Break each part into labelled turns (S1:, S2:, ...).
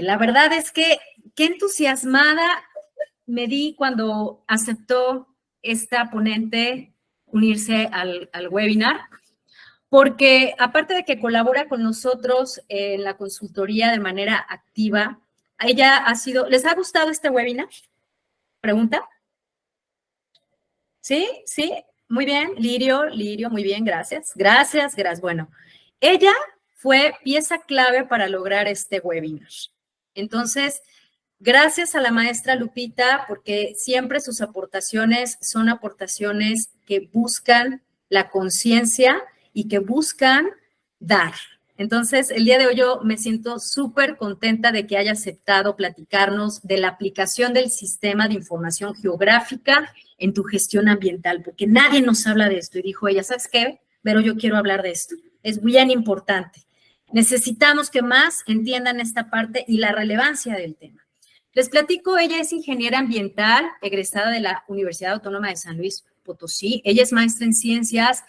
S1: La verdad es que qué entusiasmada me di cuando aceptó esta ponente unirse al webinar, porque aparte de que colabora con nosotros en la consultoría de manera activa, ella ha sido, ¿les ha gustado este webinar? ¿Pregunta? ¿Sí? ¿Sí? Muy bien, Lirio, muy bien, gracias. Gracias. Bueno, ella fue pieza clave para lograr este webinar. Entonces, gracias a la maestra Lupita, porque siempre sus aportaciones son aportaciones que buscan la conciencia y que buscan dar. Entonces, el día de hoy yo me siento súper contenta de que haya aceptado platicarnos de la aplicación del sistema de información geográfica en tu gestión ambiental, porque nadie nos habla de esto. Y dijo ella, ¿sabes qué? Pero yo quiero hablar de esto. Es bien importante. Necesitamos que más entiendan esta parte y la relevancia del tema. Les platico, ella es ingeniera ambiental, egresada de la Universidad Autónoma de San Luis Potosí. Ella es maestra en ciencias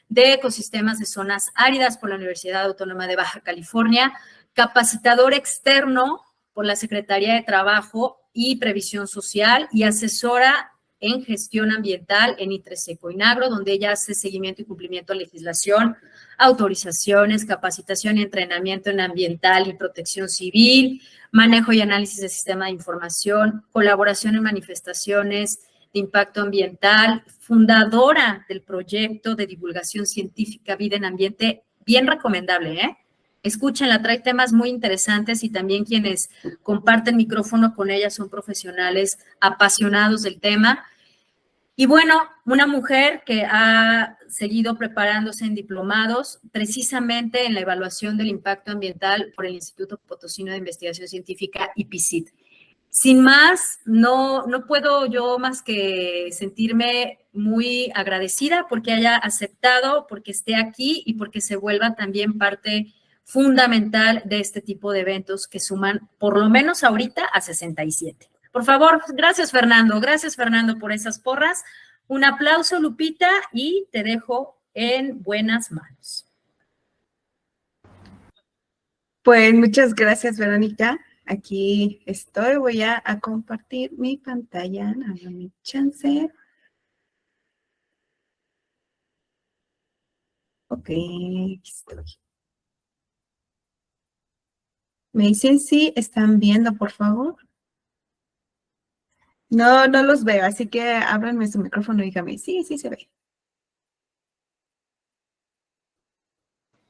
S1: de ecosistemas de zonas áridas por la Universidad Autónoma de Baja California, capacitador externo por la Secretaría de Trabajo y Previsión Social y asesora en gestión ambiental en ITRESECO INAGRO, donde ella hace seguimiento y cumplimiento a legislación, autorizaciones, capacitación y entrenamiento en ambiental y protección civil, manejo y análisis de sistema de información, colaboración en manifestaciones de impacto ambiental, fundadora del proyecto de divulgación científica Vida en Ambiente, bien recomendable, ¿eh? Escúchenla, trae temas muy interesantes y también quienes comparten micrófono con ella son profesionales apasionados del tema. Y bueno, una mujer que ha seguido preparándose en diplomados precisamente en la evaluación del impacto ambiental por el Instituto Potosino de Investigación Científica, IPICIT. Sin más, no puedo yo más que sentirme muy agradecida porque haya aceptado, porque esté aquí y porque se vuelva también parte fundamental de este tipo de eventos que suman por lo menos ahorita a 67. Por favor, gracias Fernando por esas porras. Un aplauso, Lupita, y te dejo en buenas manos.
S2: Pues muchas gracias, Verónica. Aquí estoy, voy a compartir mi pantalla, dame mi chance. Ok, aquí estoy. Me dicen si están viendo, por favor. No los veo, así que ábranme su micrófono y dígame, sí se ve.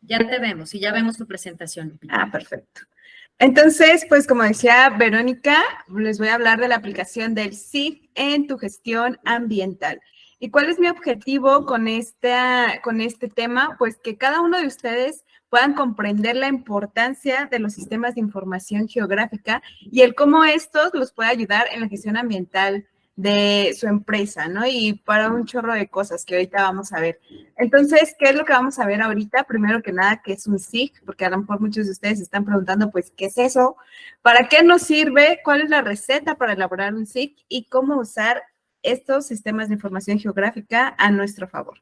S1: Ya te vemos y ya vemos tu presentación, Lupita.
S2: Ah, perfecto. Entonces, pues como decía Verónica, les voy a hablar de la aplicación del SIG en tu gestión ambiental. ¿Y cuál es mi objetivo con este tema? Pues que cada uno de ustedes puedan comprender la importancia de los sistemas de información geográfica y el cómo estos los puede ayudar en la gestión ambiental de su empresa, ¿no? Y para un chorro de cosas que ahorita vamos a ver. Entonces, ¿qué es lo que vamos a ver ahorita? Primero que nada, ¿qué es un SIG? Porque a lo mejor muchos de ustedes están preguntando, pues, ¿qué es eso? ¿Para qué nos sirve? ¿Cuál es la receta para elaborar un SIG? Y cómo usar estos sistemas de información geográfica a nuestro favor.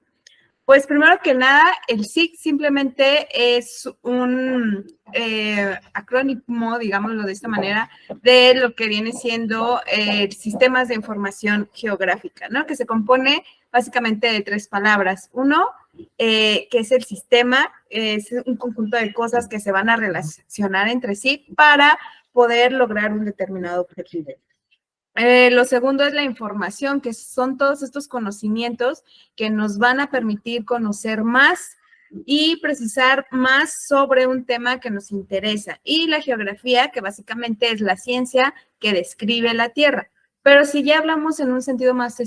S2: Pues primero que nada, el SIG simplemente es un acrónimo, digámoslo de esta manera, de lo que viene siendo sistemas de información geográfica, ¿no? Que se compone básicamente de 3 palabras. Uno, que es el sistema, es un conjunto de cosas que se van a relacionar entre sí para poder lograr un determinado objetivo. Lo segundo es la información, que son todos estos conocimientos que nos van a permitir conocer más y precisar más sobre un tema que nos interesa. Y la geografía, que básicamente es la ciencia que describe la Tierra. Pero si ya hablamos en un sentido más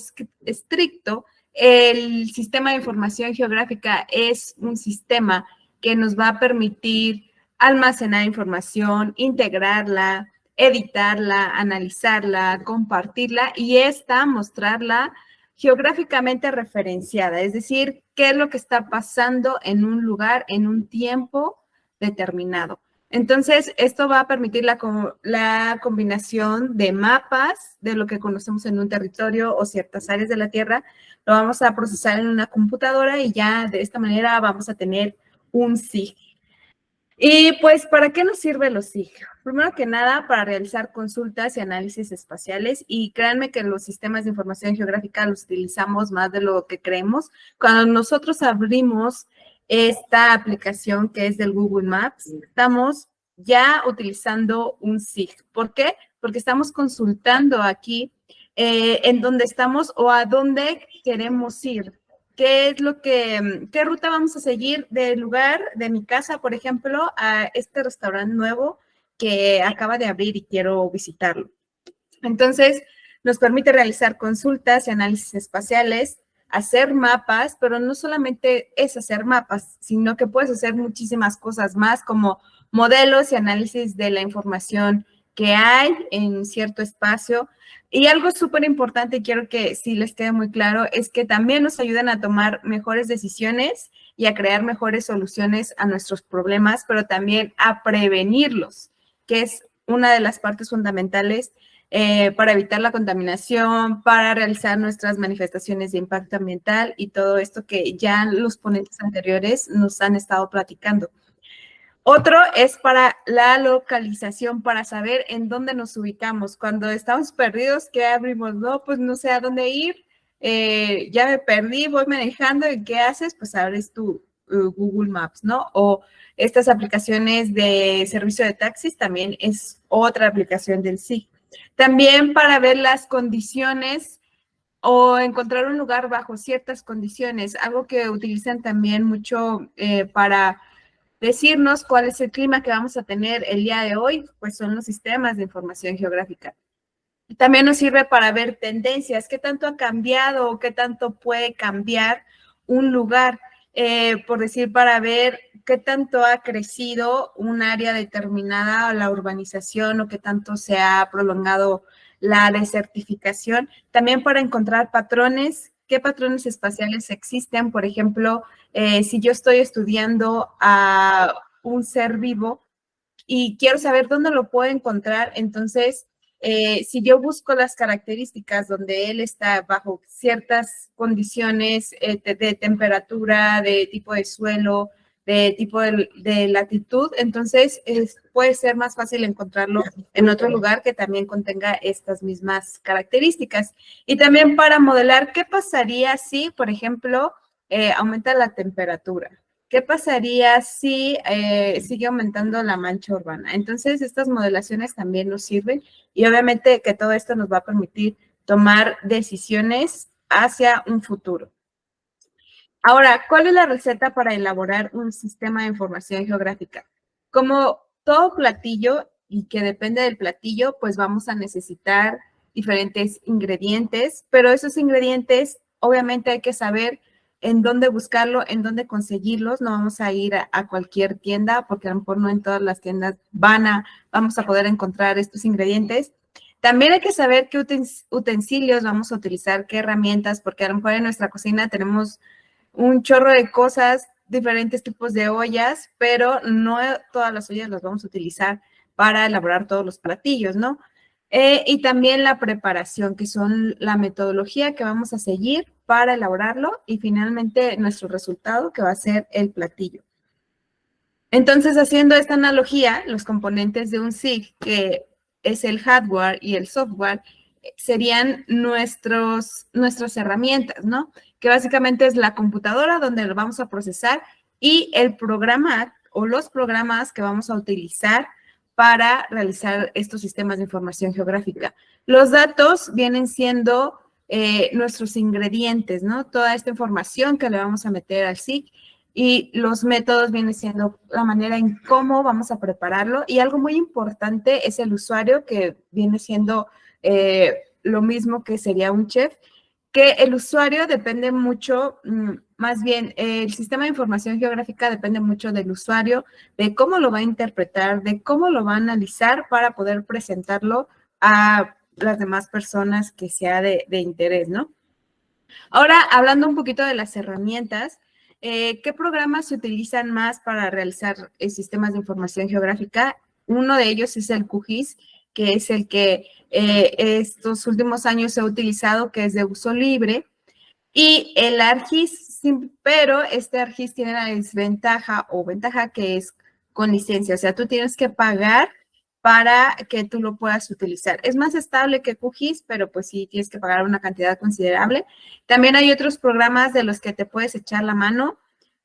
S2: estricto, el sistema de información geográfica es un sistema que nos va a permitir almacenar información, integrarla, editarla, analizarla, compartirla y mostrarla geográficamente referenciada, es decir, qué es lo que está pasando en un lugar, en un tiempo determinado. Entonces, esto va a permitir la combinación de mapas de lo que conocemos en un territorio o ciertas áreas de la Tierra, lo vamos a procesar en una computadora y ya de esta manera vamos a tener un SIG. Y pues, ¿para qué nos sirve los SIG? Primero que nada, para realizar consultas y análisis espaciales, y créanme que los sistemas de información geográfica los utilizamos más de lo que creemos. Cuando nosotros abrimos esta aplicación que es del Google Maps, estamos ya utilizando un SIG. ¿Por qué? Porque estamos consultando aquí en dónde estamos o a dónde queremos ir. ¿Qué es qué ruta vamos a seguir del lugar de mi casa, por ejemplo, a este restaurante nuevo que acaba de abrir y quiero visitarlo? Entonces, nos permite realizar consultas y análisis espaciales, hacer mapas, pero no solamente es hacer mapas, sino que puedes hacer muchísimas cosas más, como modelos y análisis de la información que hay en cierto espacio. Y algo súper importante, quiero que sí les quede muy claro, es que también nos ayudan a tomar mejores decisiones y a crear mejores soluciones a nuestros problemas, pero también a prevenirlos, que es una de las partes fundamentales para evitar la contaminación, para realizar nuestras manifestaciones de impacto ambiental y todo esto que ya los ponentes anteriores nos han estado platicando. Otro es para la localización, para saber en dónde nos ubicamos. Cuando estamos perdidos, ¿qué abrimos? No, pues no sé a dónde ir, ya me perdí, voy manejando, ¿y qué haces? Pues abres tu Google Maps, ¿no? O estas aplicaciones de servicio de taxis también es otra aplicación del SIG. También para ver las condiciones o encontrar un lugar bajo ciertas condiciones, algo que utilizan también mucho para decirnos cuál es el clima que vamos a tener el día de hoy, pues son los sistemas de información geográfica. También nos sirve para ver tendencias, qué tanto ha cambiado o qué tanto puede cambiar un lugar, por decir, para ver qué tanto ha crecido un área determinada o la urbanización o qué tanto se ha prolongado la desertificación. También para encontrar patrones, qué patrones espaciales existen. Por ejemplo, si yo estoy estudiando a un ser vivo y quiero saber dónde lo puedo encontrar, entonces si yo busco las características donde él está bajo ciertas condiciones de temperatura, de tipo de suelo, de tipo de latitud, entonces puede ser más fácil encontrarlo en otro lugar que también contenga estas mismas características. Y también para modelar qué pasaría si, por ejemplo, aumenta la temperatura. ¿Qué pasaría si sigue aumentando la mancha urbana? Entonces, estas modelaciones también nos sirven y obviamente que todo esto nos va a permitir tomar decisiones hacia un futuro. Ahora, ¿cuál es la receta para elaborar un sistema de información geográfica? Como todo platillo y que depende del platillo, pues vamos a necesitar diferentes ingredientes, pero esos ingredientes obviamente hay que saber en dónde buscarlo, en dónde conseguirlos. No vamos a ir a cualquier tienda porque a lo mejor no en todas las tiendas vamos a poder encontrar estos ingredientes. También hay que saber qué utensilios vamos a utilizar, qué herramientas, porque a lo mejor en nuestra cocina tenemos un chorro de cosas, diferentes tipos de ollas, pero no todas las ollas las vamos a utilizar para elaborar todos los platillos, ¿no? Y también la preparación, que son la metodología que vamos a seguir para elaborarlo y finalmente nuestro resultado, que va a ser el platillo. Entonces, haciendo esta analogía, los componentes de un SIG, que es el hardware y el software, serían nuestras herramientas, ¿no? Que básicamente es la computadora donde lo vamos a procesar y el programa o los programas que vamos a utilizar para realizar estos sistemas de información geográfica. Los datos vienen siendo nuestros ingredientes, ¿no? Toda esta información que le vamos a meter al SIG y los métodos vienen siendo la manera en cómo vamos a prepararlo. Y algo muy importante es el usuario, que viene siendo lo mismo que sería un chef, que el usuario depende mucho, más bien el sistema de información geográfica depende mucho del usuario, de cómo lo va a interpretar, de cómo lo va a analizar para poder presentarlo a las demás personas que sea de interés, ¿no? Ahora, hablando un poquito de las herramientas, ¿qué programas se utilizan más para realizar sistemas de información geográfica? Uno de ellos es el QGIS, que es el que estos últimos años se ha utilizado, que es de uso libre, y el ArcGIS, pero este ArcGIS tiene la desventaja o ventaja que es con licencia, o sea, tú tienes que pagar para que tú lo puedas utilizar. Es más estable que QGIS, pero pues sí tienes que pagar una cantidad considerable. También hay otros programas de los que te puedes echar la mano,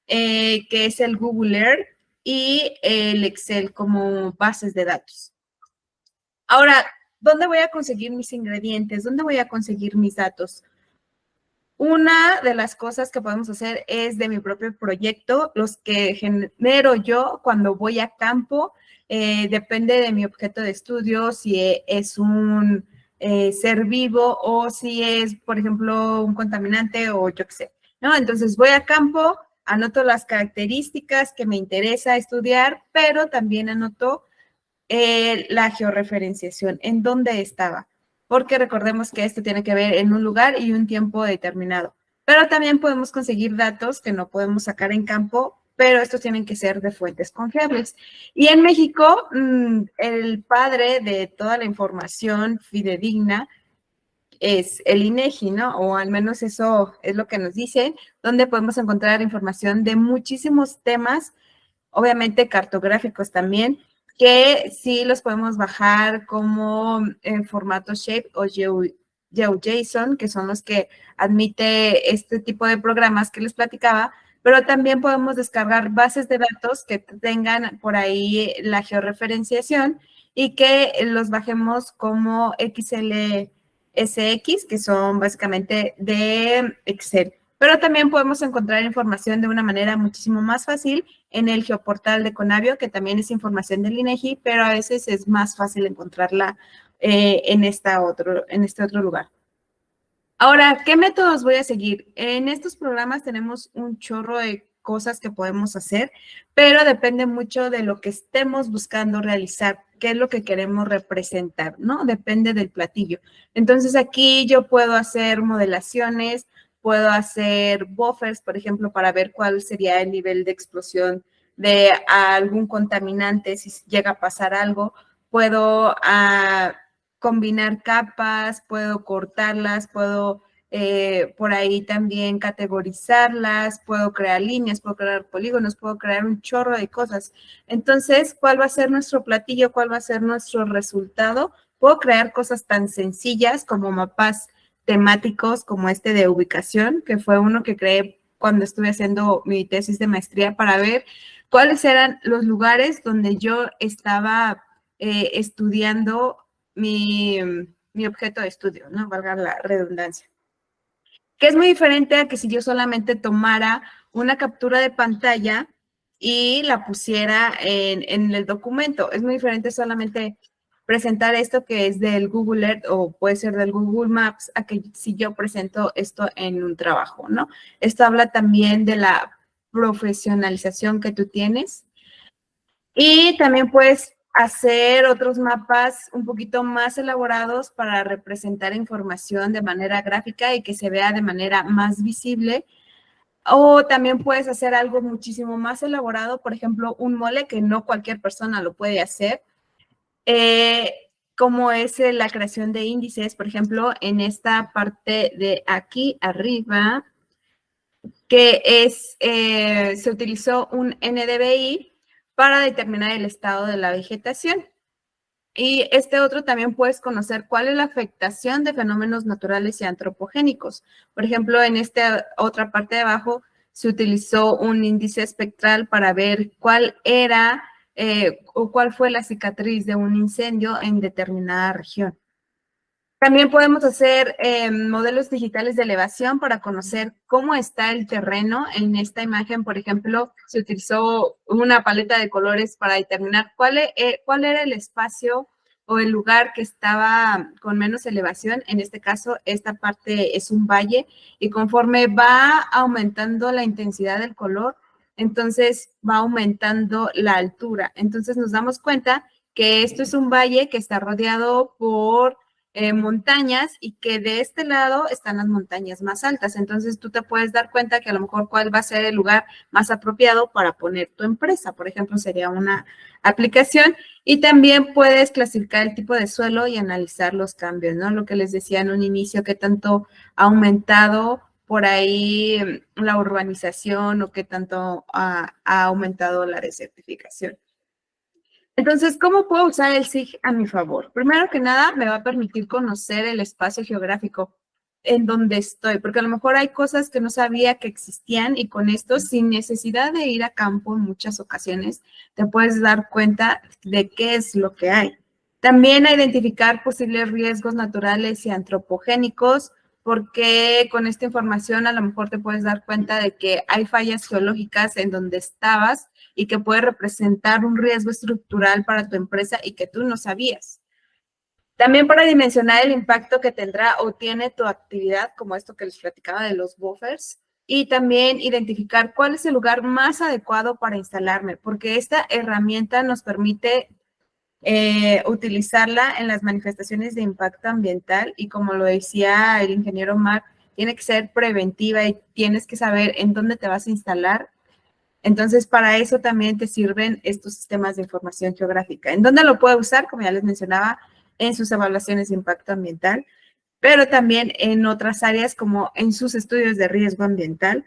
S2: que es el Google Earth y el Excel como bases de datos. Ahora, ¿dónde voy a conseguir mis ingredientes? ¿Dónde voy a conseguir mis datos? Una de las cosas que podemos hacer es de mi propio proyecto, los que genero yo cuando voy a campo, depende de mi objeto de estudio, si es un ser vivo o si es, por ejemplo, un contaminante o yo qué sé, ¿no? Entonces voy a campo, anoto las características que me interesa estudiar, pero también anoto la georreferenciación, en dónde estaba, porque recordemos que esto tiene que ver en un lugar y un tiempo determinado. Pero también podemos conseguir datos que no podemos sacar en campo, pero estos tienen que ser de fuentes confiables. Y en México, el padre de toda la información fidedigna es el INEGI, ¿no? O al menos eso es lo que nos dice, donde podemos encontrar información de muchísimos temas, obviamente cartográficos también, que sí los podemos bajar como en formato Shape o GeoJSON, que son los que admite este tipo de programas que les platicaba, pero también podemos descargar bases de datos que tengan por ahí la georreferenciación y que los bajemos como XLSX, que son básicamente de Excel. Pero también podemos encontrar información de una manera muchísimo más fácil en el geoportal de Conavio, que también es información del INEGI, pero a veces es más fácil encontrarla en este otro lugar. Ahora, ¿qué métodos voy a seguir? En estos programas tenemos un chorro de cosas que podemos hacer, pero depende mucho de lo que estemos buscando realizar, qué es lo que queremos representar, ¿no? Depende del platillo. Entonces, aquí yo puedo hacer modelaciones, puedo hacer buffers, por ejemplo, para ver cuál sería el nivel de explosión de algún contaminante si llega a pasar algo. Puedo combinar capas, puedo cortarlas, puedo por ahí también categorizarlas, puedo crear líneas, puedo crear polígonos, puedo crear un chorro de cosas. Entonces, ¿cuál va a ser nuestro platillo? ¿Cuál va a ser nuestro resultado? Puedo crear cosas tan sencillas como mapas temáticos como este de ubicación, que fue uno que creé cuando estuve haciendo mi tesis de maestría para ver cuáles eran los lugares donde yo estaba estudiando mi objeto de estudio, ¿no? Valga la redundancia. Que es muy diferente a que si yo solamente tomara una captura de pantalla y la pusiera en el documento. Es muy diferente solamente presentar esto que es del Google Earth o puede ser del Google Maps a que si yo presento esto en un trabajo, ¿no? Esto habla también de la profesionalización que tú tienes. Y también puedes hacer otros mapas un poquito más elaborados para representar información de manera gráfica y que se vea de manera más visible. O también puedes hacer algo muchísimo más elaborado, por ejemplo, un mole que no cualquier persona lo puede hacer, como es la creación de índices, por ejemplo, en esta parte de aquí arriba, que es, se utilizó un NDVI para determinar el estado de la vegetación. Y este otro también puedes conocer cuál es la afectación de fenómenos naturales y antropogénicos. Por ejemplo, en esta otra parte de abajo se utilizó un índice espectral para ver cuál era o cuál fue la cicatriz de un incendio en determinada región. También podemos hacer modelos digitales de elevación para conocer cómo está el terreno. En esta imagen, por ejemplo, se utilizó una paleta de colores para determinar cuál era el espacio o el lugar que estaba con menos elevación. En este caso, esta parte es un valle y conforme va aumentando la intensidad del color, entonces va aumentando la altura. Entonces nos damos cuenta que esto es un valle que está rodeado por montañas y que de este lado están las montañas más altas. Entonces tú te puedes dar cuenta que a lo mejor cuál va a ser el lugar más apropiado para poner tu empresa. Por ejemplo, sería una aplicación y también puedes clasificar el tipo de suelo y analizar los cambios, ¿no? Lo que les decía en un inicio, qué tanto ha aumentado por ahí la urbanización o qué tanto ha aumentado la desertificación. Entonces, ¿cómo puedo usar el SIG a mi favor? Primero que nada, me va a permitir conocer el espacio geográfico en donde estoy, porque a lo mejor hay cosas que no sabía que existían y con esto, sin necesidad de ir a campo en muchas ocasiones, te puedes dar cuenta de qué es lo que hay. También a identificar posibles riesgos naturales y antropogénicos, porque con esta información a lo mejor te puedes dar cuenta de que hay fallas geológicas en donde estabas y que puede representar un riesgo estructural para tu empresa y que tú no sabías. También para dimensionar el impacto que tendrá o tiene tu actividad, como esto que les platicaba de los buffers, y también identificar cuál es el lugar más adecuado para instalarme, porque esta herramienta nos permite utilizarla en las manifestaciones de impacto ambiental y como lo decía el ingeniero Mark, tiene que ser preventiva y tienes que saber en dónde te vas a instalar. Entonces, para eso también te sirven estos sistemas de información geográfica. ¿En dónde lo puedo usar? Como ya les mencionaba, en sus evaluaciones de impacto ambiental, pero también en otras áreas como en sus estudios de riesgo ambiental,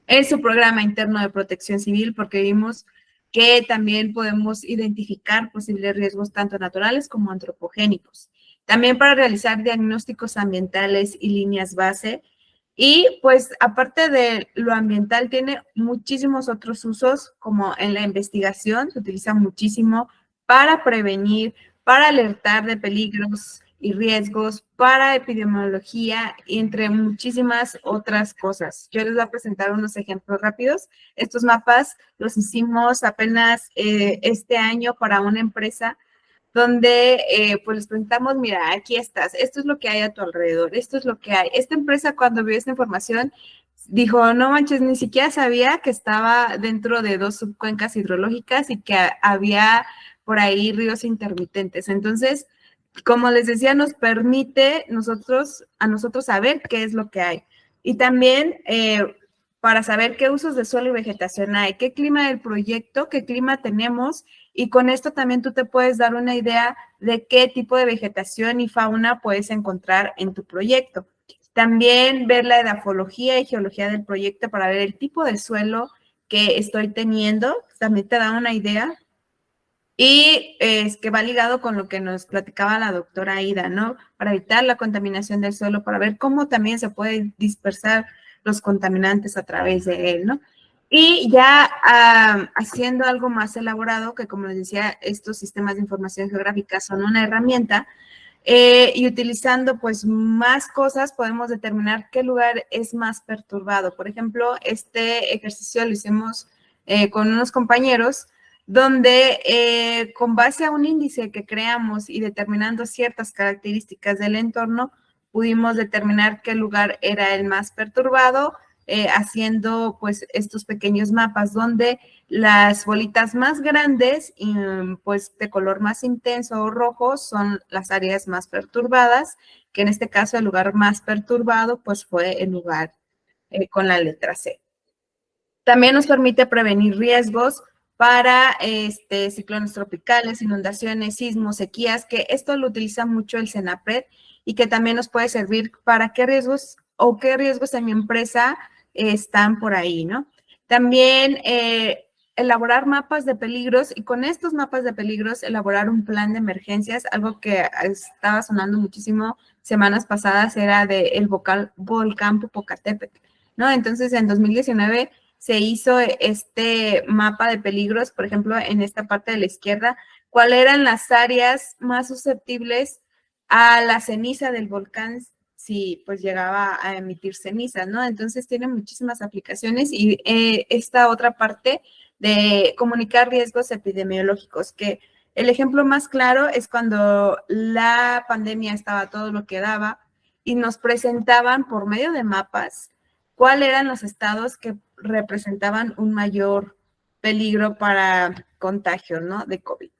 S2: en su programa interno de protección civil, porque vimos que también podemos identificar posibles riesgos tanto naturales como antropogénicos. También para realizar diagnósticos ambientales y líneas base. Y pues aparte de lo ambiental, tiene muchísimos otros usos, como en la investigación, se utiliza muchísimo para prevenir, para alertar de peligros y riesgos, para epidemiología, entre muchísimas otras cosas. Yo les voy a presentar unos ejemplos rápidos. Estos mapas los hicimos apenas este año para una empresa donde pues les preguntamos, mira, aquí estás, esto es lo que hay a tu alrededor, esto es lo que hay. Esta empresa cuando vio esta información dijo, no manches, ni siquiera sabía que estaba dentro de 2 subcuencas hidrológicas y que había por ahí ríos intermitentes. Entonces, como les decía, nos permite a nosotros saber qué es lo que hay. Y también para saber qué usos de suelo y vegetación hay, qué clima del proyecto, qué clima tenemos, y con esto también tú te puedes dar una idea de qué tipo de vegetación y fauna puedes encontrar en tu proyecto. También ver la edafología y geología del proyecto para ver el tipo de suelo que estoy teniendo, también te da una idea. Y es que va ligado con lo que nos platicaba la doctora Aida, ¿no? Para evitar la contaminación del suelo, para ver cómo también se pueden dispersar los contaminantes a través de él, ¿no? Y ya haciendo algo más elaborado, que como les decía, estos sistemas de información geográfica son una herramienta, y utilizando pues más cosas podemos determinar qué lugar es más perturbado. Por ejemplo, este ejercicio lo hicimos con unos compañeros donde con base a un índice que creamos y determinando ciertas características del entorno, pudimos determinar qué lugar era el más perturbado, haciendo pues estos pequeños mapas donde las bolitas más grandes y pues de color más intenso o rojo son las áreas más perturbadas, que en este caso el lugar más perturbado pues fue el lugar con la letra C. También nos permite prevenir riesgos para ciclones tropicales, inundaciones, sismos, sequías, que esto lo utiliza mucho el CENAPRED y que también nos puede servir para qué riesgos en mi empresa están por ahí, ¿no? También elaborar mapas de peligros y con estos mapas de peligros elaborar un plan de emergencias, algo que estaba sonando muchísimo semanas pasadas era del volcán Popocatépetl, ¿no? Entonces, en 2019 se hizo este mapa de peligros, por ejemplo, en esta parte de la izquierda, cuáles eran las áreas más susceptibles a la ceniza del volcán si pues llegaba a emitir cenizas, ¿no? Entonces tiene muchísimas aplicaciones y esta otra parte de comunicar riesgos epidemiológicos, que el ejemplo más claro es cuando la pandemia estaba todo lo que daba y nos presentaban por medio de mapas cuáles eran los estados que representaban un mayor peligro para contagio, ¿no? De COVID.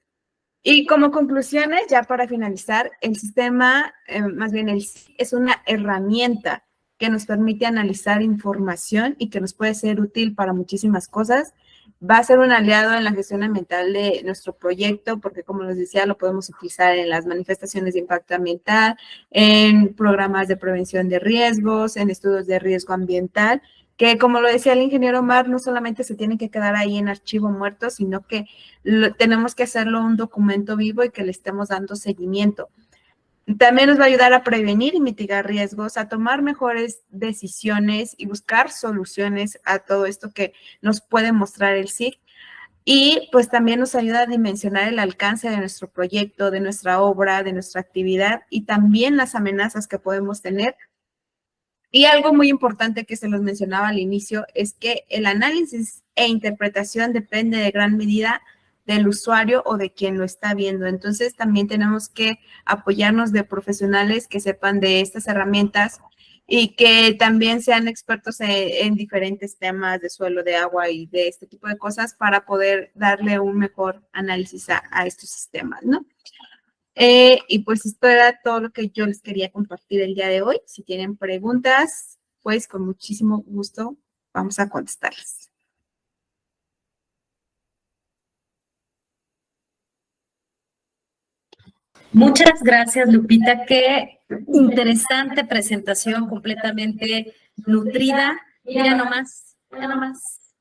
S2: Y como conclusiones, ya para finalizar, el sistema, más bien es una herramienta que nos permite analizar información y que nos puede ser útil para muchísimas cosas. Va a ser un aliado en la gestión ambiental de nuestro proyecto, porque como les decía, lo podemos utilizar en las manifestaciones de impacto ambiental, en programas de prevención de riesgos, en estudios de riesgo ambiental, que como lo decía el ingeniero Omar, no solamente se tiene que quedar ahí en archivo muerto, sino que tenemos que hacerlo un documento vivo y que le estemos dando seguimiento. También nos va a ayudar a prevenir y mitigar riesgos, a tomar mejores decisiones y buscar soluciones a todo esto que nos puede mostrar el SIG. Y pues también nos ayuda a dimensionar el alcance de nuestro proyecto, de nuestra obra, de nuestra actividad y también las amenazas que podemos tener. Y algo muy importante que se los mencionaba al inicio es que el análisis e interpretación depende de gran medida del usuario o de quien lo está viendo. Entonces, también tenemos que apoyarnos de profesionales que sepan de estas herramientas y que también sean expertos en diferentes temas de suelo, de agua y de este tipo de cosas para poder darle un mejor análisis a estos sistemas, ¿no? Y pues esto era todo lo que yo les quería compartir el día de hoy. Si tienen preguntas, pues con muchísimo gusto vamos a contestarlas.
S1: Muchas gracias, Lupita. Qué interesante presentación, completamente nutrida. Mira nomás, mira nomás.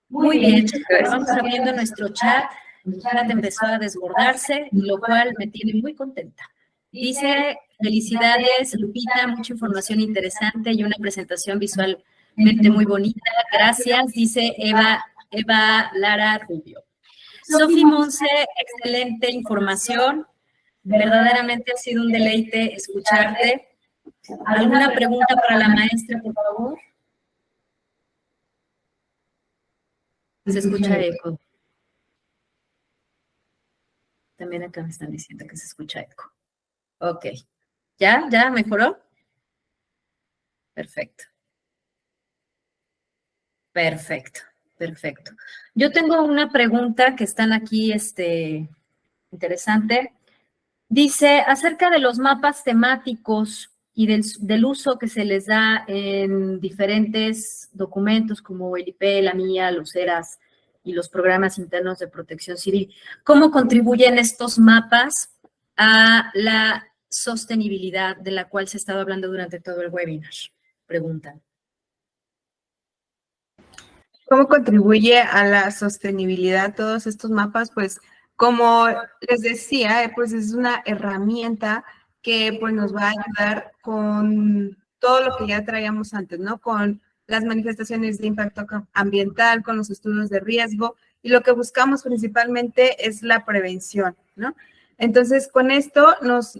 S1: Muy bien, vamos abriendo nuestro chat. El chat empezó a desbordarse, lo cual me tiene muy contenta. Dice, felicidades, Lupita, mucha información interesante y una presentación visualmente muy bonita. Gracias, dice Eva Lara Rubio. Sofi Monse, excelente información. Verdaderamente ha sido un deleite escucharte. ¿Alguna pregunta para la maestra, por favor? Se escucha eco. También acá me están diciendo que se escucha eco. Ok. ¿Ya? ¿Ya mejoró? Perfecto. Perfecto, perfecto. Yo tengo una pregunta que están aquí, interesante. Dice, acerca de los mapas temáticos y del uso que se les da en diferentes documentos como el IP, la mía, los ERAS y los programas internos de protección civil, ¿cómo contribuyen estos mapas a la sostenibilidad de la cual se ha estado hablando durante todo el webinar? Preguntan.
S2: ¿Cómo contribuye a la sostenibilidad todos estos mapas? Pues como les decía, pues es una herramienta que pues nos va a ayudar con todo lo que ya traíamos antes, ¿no? Con las manifestaciones de impacto ambiental, con los estudios de riesgo y lo que buscamos principalmente es la prevención, ¿no? Entonces, con esto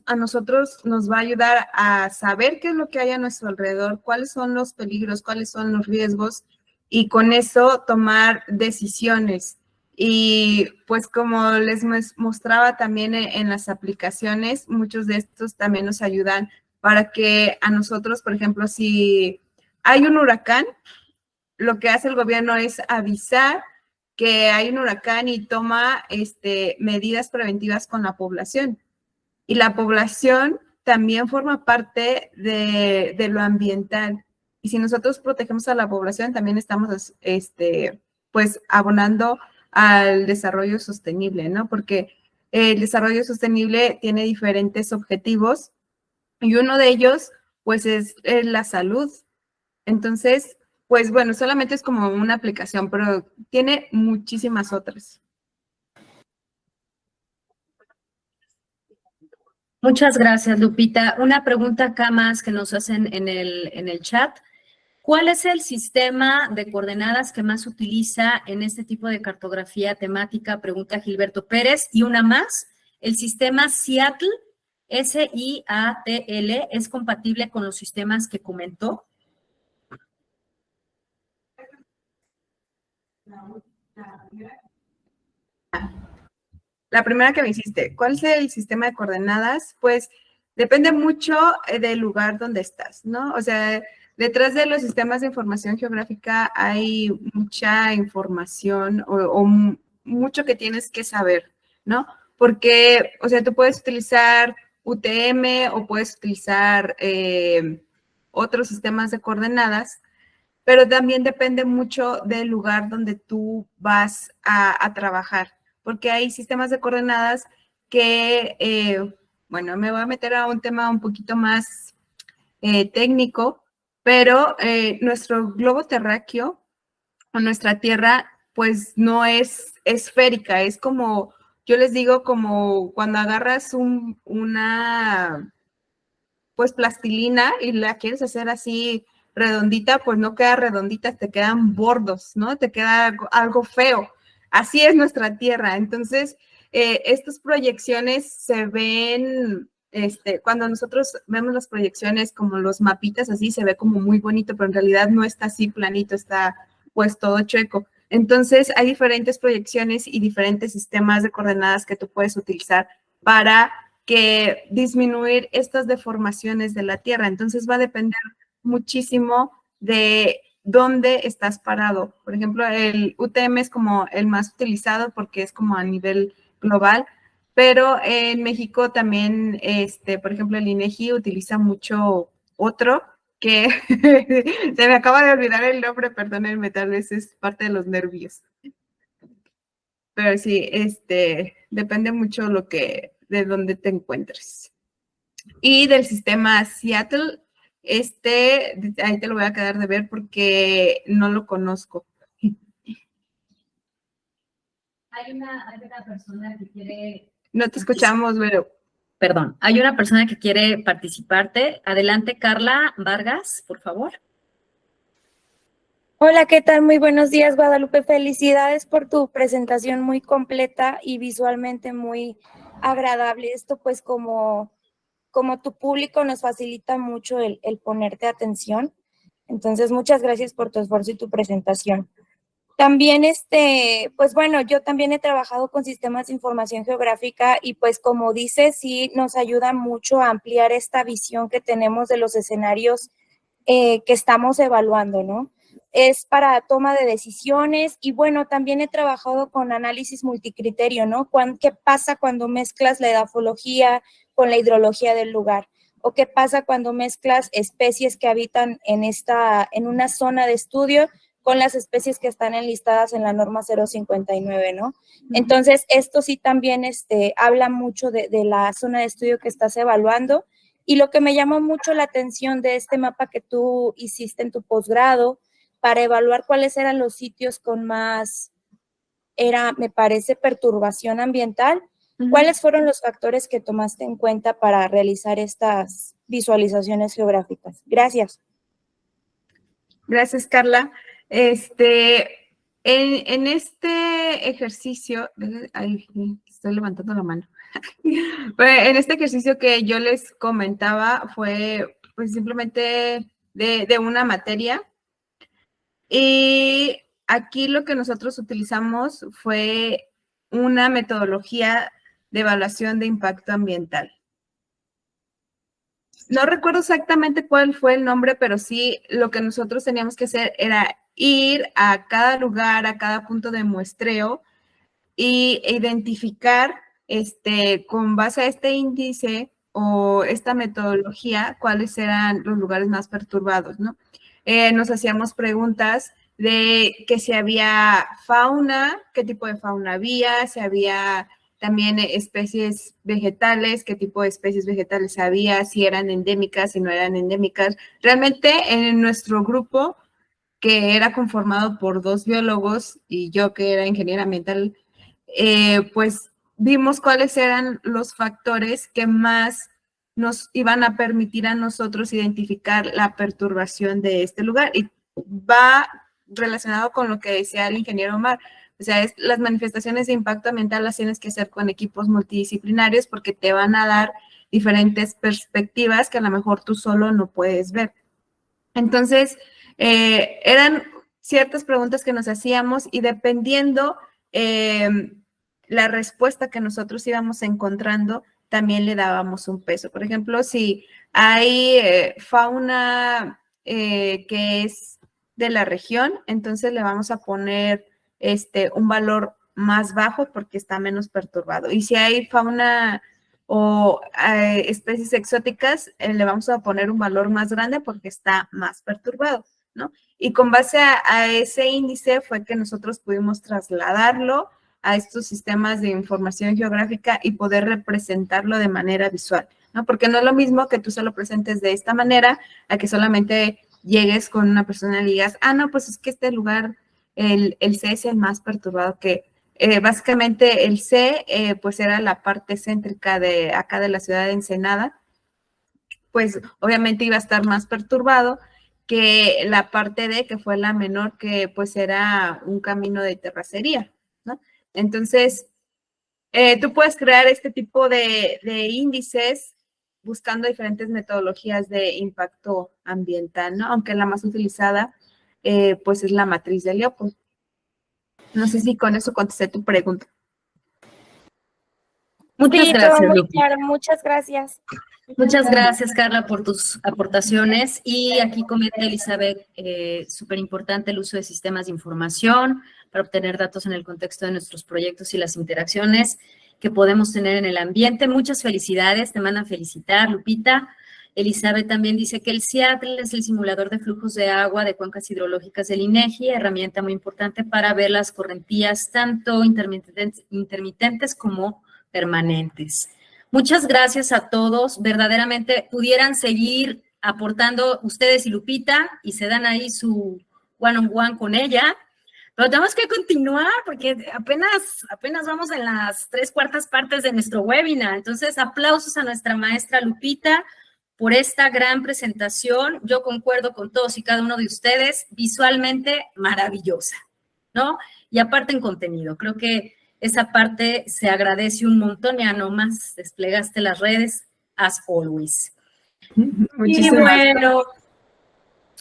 S2: a nosotros nos va a ayudar a saber qué es lo que hay a nuestro alrededor, cuáles son los peligros, cuáles son los riesgos y con eso tomar decisiones. Y pues como les mostraba también en las aplicaciones, muchos de estos también nos ayudan para que a nosotros, por ejemplo, si hay un huracán, lo que hace el gobierno es avisar que hay un huracán y toma medidas preventivas con la población. Y la población también forma parte de lo ambiental. Y si nosotros protegemos a la población, también estamos, pues, abonando al desarrollo sostenible, ¿no? Porque el desarrollo sostenible tiene diferentes objetivos y uno de ellos, pues, es la salud. Entonces, pues, bueno, solamente es como una aplicación, pero tiene muchísimas otras.
S1: Muchas gracias, Lupita. Una pregunta acá más que nos hacen en el chat. ¿Cuál es el sistema de coordenadas que más utiliza en este tipo de cartografía temática? Pregunta Gilberto Pérez. Y una más, ¿el sistema Seattle, SIATL, es compatible con los sistemas que comentó?
S2: La primera que me hiciste, ¿cuál es el sistema de coordenadas? Pues depende mucho del lugar donde estás, ¿no? O sea, detrás de los sistemas de información geográfica hay mucha información o mucho que tienes que saber, ¿no? Porque, o sea, tú puedes utilizar UTM o puedes utilizar otros sistemas de coordenadas, pero también depende mucho del lugar donde tú vas a trabajar, porque hay sistemas de coordenadas que, bueno, me voy a meter a un tema un poquito más técnico, pero nuestro globo terráqueo o nuestra Tierra, pues no es esférica, es como, yo les digo, como cuando agarras una, pues plastilina y la quieres hacer así redondita, pues no queda redondita, te quedan bordos, ¿no? Te queda algo feo. Así es nuestra Tierra. Entonces, estas proyecciones se ven, cuando nosotros vemos las proyecciones como los mapitas así, se ve como muy bonito, pero en realidad no está así planito, está pues todo chueco. Entonces, hay diferentes proyecciones y diferentes sistemas de coordenadas que tú puedes utilizar para que disminuir estas deformaciones de la Tierra. Entonces, va a depender muchísimo de dónde estás parado. Por ejemplo, el UTM es como el más utilizado porque es como a nivel global, pero en México también, por ejemplo, el INEGI utiliza mucho otro que se me acaba de olvidar el nombre, perdónenme, tal vez es parte de los nervios. Pero sí, depende mucho de dónde te encuentres. Y del sistema Seattle, ahí te lo voy a quedar de ver porque no lo conozco.
S1: Hay una persona que quiere...
S2: No te escuchamos, Vero.
S1: Perdón, hay una persona que quiere participarte. Adelante, Carla Vargas, por favor.
S3: Hola, ¿qué tal? Muy buenos días, Guadalupe. Felicidades por tu presentación muy completa y visualmente muy agradable. Esto pues como tu público nos facilita mucho el ponerte atención. Entonces, muchas gracias por tu esfuerzo y tu presentación. También, pues bueno, yo también he trabajado con sistemas de información geográfica y pues como dices, sí nos ayuda mucho a ampliar esta visión que tenemos de los escenarios que estamos evaluando, ¿no? Es para toma de decisiones y bueno, también he trabajado con análisis multicriterio, ¿no? ¿Qué pasa cuando mezclas la edafología con la hidrología del lugar? ¿O qué pasa cuando mezclas especies que habitan en una zona de estudio con las especies que están enlistadas en la norma 059, ¿no? Entonces, esto sí también habla mucho de la zona de estudio que estás evaluando. Y lo que me llamó mucho la atención de este mapa que tú hiciste en tu posgrado para evaluar cuáles eran los sitios con más, me parece, perturbación ambiental, ¿cuáles fueron los factores que tomaste en cuenta para realizar estas visualizaciones geográficas? Gracias.
S2: Gracias, Carla. En este ejercicio, estoy levantando la mano. En este ejercicio que yo les comentaba fue pues simplemente de una materia y aquí lo que nosotros utilizamos fue una metodología de evaluación de impacto ambiental. No recuerdo exactamente cuál fue el nombre, pero sí lo que nosotros teníamos que hacer era ir a cada lugar, a cada punto de muestreo e identificar con base a este índice o esta metodología cuáles eran los lugares más perturbados, ¿no? Nos hacíamos preguntas de que si había fauna, qué tipo de fauna había, si había también especies vegetales, qué tipo de especies vegetales había, si eran endémicas, si no eran endémicas. Realmente en nuestro grupo, que era conformado por 2 biólogos y yo que era ingeniera ambiental, pues vimos cuáles eran los factores que más nos iban a permitir a nosotros identificar la perturbación de este lugar. Y va relacionado con lo que decía el ingeniero Omar. O sea, las manifestaciones de impacto ambiental las tienes que hacer con equipos multidisciplinarios porque te van a dar diferentes perspectivas que a lo mejor tú solo no puedes ver. Entonces, eran ciertas preguntas que nos hacíamos y dependiendo la respuesta que nosotros íbamos encontrando, también le dábamos un peso. Por ejemplo, si hay fauna que es de la región, entonces le vamos a poner un valor más bajo porque está menos perturbado. Y si hay fauna o especies exóticas, le vamos a poner un valor más grande porque está más perturbado, ¿no? Y con base a ese índice fue que nosotros pudimos trasladarlo a estos sistemas de información geográfica y poder representarlo de manera visual, ¿no? Porque no es lo mismo que tú se lo presentes de esta manera a que solamente llegues con una persona y le digas, no, pues es que este lugar, el C es el más perturbado, que básicamente el C pues era la parte céntrica de acá de la ciudad de Ensenada, pues obviamente iba a estar más perturbado que la parte D, que fue la menor, que pues era un camino de terracería, ¿no? Entonces, tú puedes crear este tipo de índices buscando diferentes metodologías de impacto ambiental, ¿no? Aunque la más utilizada, pues es la matriz de Leopold. No sé si con eso contesté tu pregunta.
S1: Muchas gracias,
S3: muy
S1: Lupita.
S3: claro, muchas gracias.
S1: Muchas gracias, Carla, por tus aportaciones. Y aquí comenta Elizabeth, súper importante el uso de sistemas de información para obtener datos en el contexto de nuestros proyectos y las interacciones que podemos tener en el ambiente. Muchas felicidades, te mandan felicitar, Lupita. Elizabeth también dice que el Seattle es el simulador de flujos de agua de cuencas hidrológicas del INEGI, herramienta muy importante para ver las correntías tanto intermitentes como permanentes. Muchas gracias a todos. Verdaderamente pudieran seguir aportando ustedes y Lupita y se dan ahí su one-on-one con ella. Pero tenemos que continuar porque apenas vamos en las 3/4 partes de nuestro webinar. Entonces, aplausos a nuestra maestra Lupita por esta gran presentación. Yo concuerdo con todos y cada uno de ustedes, visualmente maravillosa, ¿no? Y aparte en contenido. Creo que esa parte se agradece un montón, ya nomás desplegaste las redes, as always.
S2: Muchísimas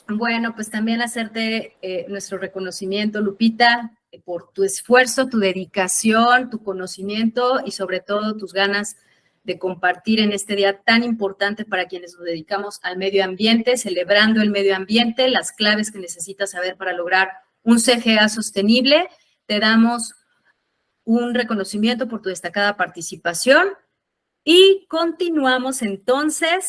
S1: Bueno, pues también hacerte nuestro reconocimiento, Lupita, por tu esfuerzo, tu dedicación, tu conocimiento y sobre todo tus ganas de compartir en este día tan importante para quienes nos dedicamos al medio ambiente, celebrando el medio ambiente, las claves que necesitas saber para lograr un CGA sostenible. Te damos un reconocimiento por tu destacada participación y continuamos entonces